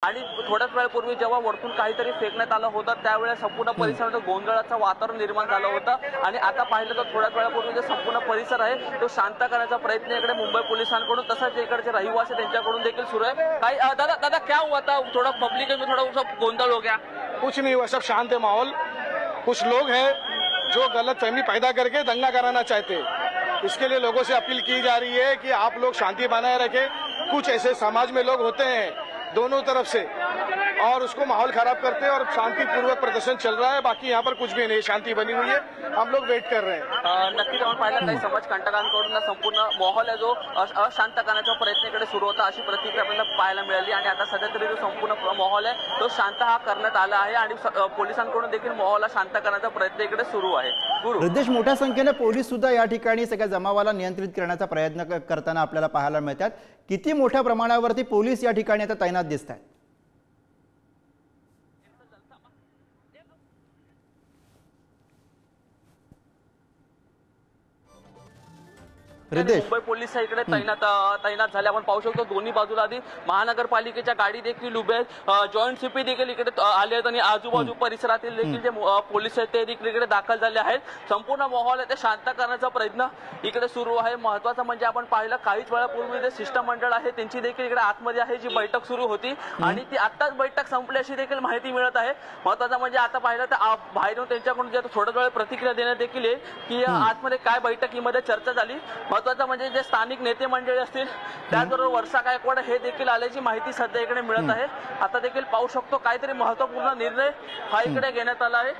आणि थोड्याच वेळापूर्वी जेव्हा वरतून काहीतरी फेकण्यात आलं होतं त्यावेळेस संपूर्ण परिसरात गोंधळाचं वातावरण निर्माण झालं होतं आणि आता पाहिलं तर थोड्याच वेळापूर्वी जो संपूर्ण परिसर आहे तो शांत करण्याचा प्रयत्न इकडे मुंबई पोलिसांकडून तसंच इकडचे रहिवासी त्यांच्याकडून देखील सुरू आहे। काही दादा क्या हुआ था, थोड़ा पब्लिक में थोड़ा गोंधळ हो गया? कुछ नहीं हुआ, सब शांत है माहौल। कुछ लोग हैं जो गलत फहमी पैदा करके दंगा कराना चाहते हैं, इसके लिए लोगों से अपील की जा रही है कि आप लोग शांति बनाए रखें। कुछ ऐसे समाज में लोग होते हैं दोनों तरफ से और उसको माहौल खराब करते हैं और शांतिपूर्वक प्रदर्शन चल रहा है। बाकी यहाँ पर कुछ भी नहीं, शांति बनी हुई है, हम लोग वेट कर रहे हैं। नक्कीच आपण पाहिलं काही समाजकंटकांकडून संपूर्ण माहोल आहे जो अशांत करण्याचा प्रयत्न इकडे सुरू होता अशी प्रतिक्रिया आपल्याला पाहायला मिळाली आणि आता सध्या तरी जो संपूर्ण माहोल आहे तो शांत हा करण्यात आला आहे आणि पोलिसांकडून देखील माहोल शांत करण्याचा प्रयत्न इकडे सुरू आहे। गुरु हृदेश, मोठ्या संख्येने पोलीस सुद्धा या ठिकाणी सगळ्या जमावाला नियंत्रित करण्याचा प्रयत्न करताना आपल्याला पाहायला मिळतात। किती मोठ्या प्रमाणावरती पोलीस या ठिकाणी आता तैनात दिसत आहेत? मुंबई पोलीस इकडे तैनात झाले आपण पाहू शकतो। दोन्ही बाजूला आधी महानगरपालिकेच्या गाडी देखील उभे आहेत, जॉईंट सीपी देखील इकडे आले आहेत आणि आजूबाजू परिसरातील देखील जे पोलीस आहेत ते देखील इकडे दाखल झाले आहेत। संपूर्ण माहोल आहे ते शांत करण्याचा प्रयत्न इकडे सुरू आहे। महत्त्वाचं म्हणजे आपण पाहिलं काहीच वेळापूर्वी जे शिष्टमंडळ आहे त्यांची देखील इकडे आतमध्ये आहे जी बैठक सुरू होती आणि ती आत्ताच बैठक संपली अशी देखील माहिती मिळत आहे। महत्त्वाचं म्हणजे आता पाहिलं तर बाहेरून त्यांच्याकडून जे थोड्याच वेळ प्रतिक्रिया देण्यात देखील आहे की आतमध्ये काय बैठकीमध्ये चर्चा झाली। महत्त्वाचं म्हणजे जे स्थानिक नेते मंडळी असतील त्याचबरोबर वर्षा गायकवाड हे देखील आल्याची माहिती सध्या इकडे मिळत आहे। आता देखील पाहू शकतो काहीतरी महत्त्वपूर्ण निर्णय हा इकडे घेण्यात आला आहे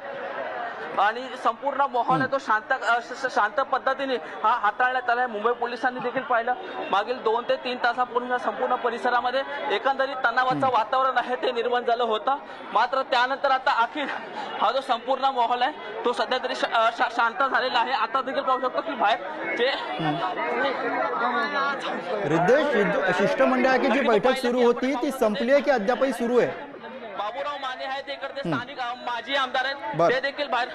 आणि संपूर्ण माहोल आहे तो शांत पद्धतीने हा हाताळण्यात आला आहे। मुंबई पोलिसांनी देखील पाहिलं मागील 2 ते 3 तासापूर्वी संपूर्ण परिसरामध्ये एकंदरीत तणावाचं वातावरण आहे ते निर्माण झालं होतं, मात्र त्यानंतर आता अखेर हा जो संपूर्ण माहोल आहे तो सध्या तरी शांत झालेला आहे। आता देखील पाहू शकतो की बाहेर जे हृदेश, शिष्टमंडळाची जी बैठक सुरू होती ती संपली आहे की अद्यापही सुरू आहे? बाबूराव माने आहेत ते इकडचे स्थानिक माजी आमदार आहेत ते देखील बाहेर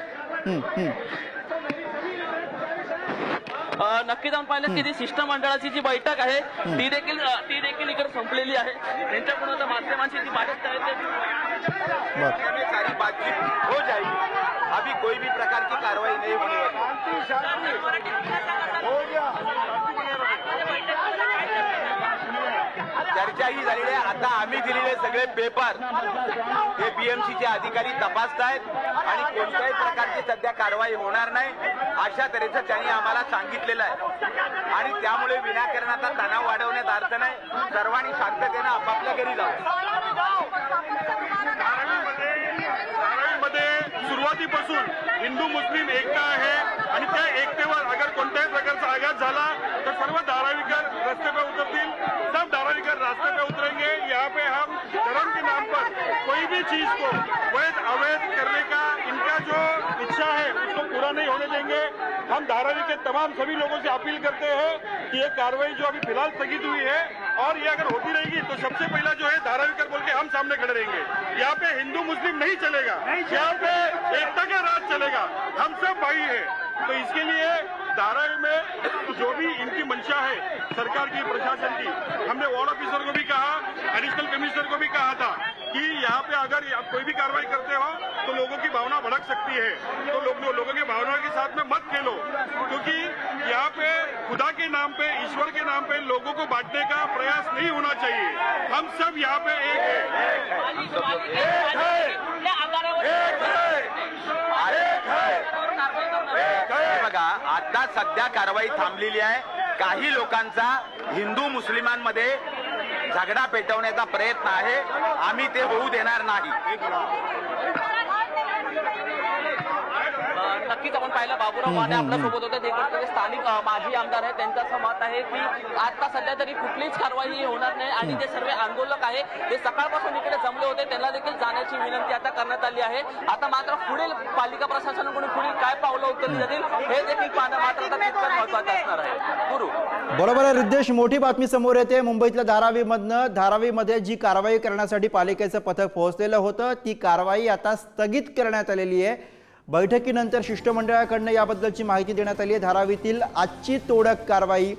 नक्कीच आपण पाहिलं की ती शिष्टमंडळाची जी बैठक आहे ती देखील इकडे संपलेली आहे। त्यांच्याकडून आता माध्यमांची जी बातचीत आहे ते सारी बातचीत हो जाएगी, अभी कोई भी प्रकार की कार्रवाई नहीं होने वाली। चर्चाही झालेली आहे। आता आम्ही दिलेले सगळे पेपर हे बीएमसीचे अधिकारी तपासतायत आणि कोणत्याही प्रकारची सध्या कारवाई होणार नाही अशा तऱ्हेचं त्यांनी आम्हाला सांगितलेलं आहे आणि त्यामुळे विनाकारणाचा तणाव वाढवण्यात अर्थ नाही। सर्वांनी शांततेने आपापल्या घरी जावं। सुरुवातीपासून हिंदू मुस्लिम एकता आहे आणि त्या एकतेवर अगर कोणत्याही प्रकारचा आघात झाला तर सर्व धारावीकर रस्ते पे उतरतील, सब धारावीकर रास्ते पे उतरेंगे। यहाँ पे हम धर्म के नाम पर कोई भी चीज को वैध अवैध करने का इनका जो इच्छा है उसको पूरा नहीं होने देंगे। हम धारावी के तमाम सभी लोगों से अपील करते हैं कि ये कार्रवाई जो अभी फिलहाल स्थगित हुई है और ये अगर होती रहेगी तो सबसे पहला जो है धारावीकर बोल के हम सामने खड़े रहेंगे। यहाँ पे हिंदू मुस्लिम नहीं चलेगा, यहाँ पे एकता का राज चलेगा, हम सब भाई हैं। तो इसके लिए धारावी में जो भी इनकी मंशा है सरकार की, प्रशासन की, हमने वार्ड ऑफिसर को भी कहा, एडिशनल कमिश्नर को भी कहा था कि यहाँ पे अगर आप कोई भी कार्रवाई करते हो तो लोगों की भावना भड़क सकती है, तो लोगों की भावना के साथ में मत खेलो, क्योंकि यहाँ पे खुदा के नाम पे, ईश्वर के नाम पे लोगों को बांटने का प्रयास नहीं होना चाहिए। हम सब यहाँ पे बघा आता सध्या कारवाई थांबलेली आहे। काही लोकांचा हिंदू मुस्लिमांमध्ये झगडा पेटवण्याचा प्रयत्न आहे, आम्ही ते होऊ देणार नाही। नक्कीच आपण पाहिलं बाबूराव माने आपल्यासोबत होते, ते स्थानिक माजी आमदार आहेत। त्यांचं असं मत आहे की आता सध्या तरी कुठलीच कारवाई होणार नाही आणि जे सर्व आंदोलक आहे ते सकाळपासून इकडे जमले होते त्यांना देखील जाण्याची विनंती आता करण्यात आली आहे। आता मात्र पुढील पालिका प्रशासनाकडून पुढील काय पावलं उचलली जातील हे देखील पाहणं मात्र आता तितकंच महत्त्वाचं असणार आहे। गुरु बरोबर आहे हृदेश, मोठी बातमी समोर येते मुंबईतल्या धारावीमध्ये जी कारवाई करण्यासाठी पालिकेचं पथक पोहोचलेलं होतं ती कारवाई आता स्थगित करण्यात आलेली आहे। बैठकीनंतर शिष्टमंडळाकडून याबद्दलची माहिती देण्यात आली आहे। धारावीतील आजची तोडक कारवाई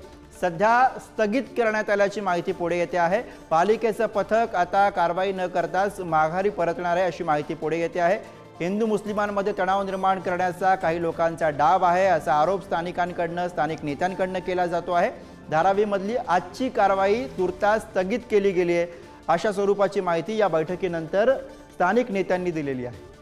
सध्या स्थगित करण्यात आल्याची माहिती पुढे येते आहे। पालिकेचं पथक आता कारवाई न करताच माघारी परतणार आहे अशी माहिती पुढे येते आहे। हिंदू मुस्लिमांमध्ये तणाव निर्माण करण्याचा काही लोकांचा डाव आहे असा आरोप स्थानिक नेत्यांकडून केला जातो आहे। धारावीमधली आजची कारवाई तुर्तास स्थगित केली गेली आहे अशा स्वरूपाची माहिती या बैठकीनंतर स्थानिक नेत्यांनी दिलेली आहे।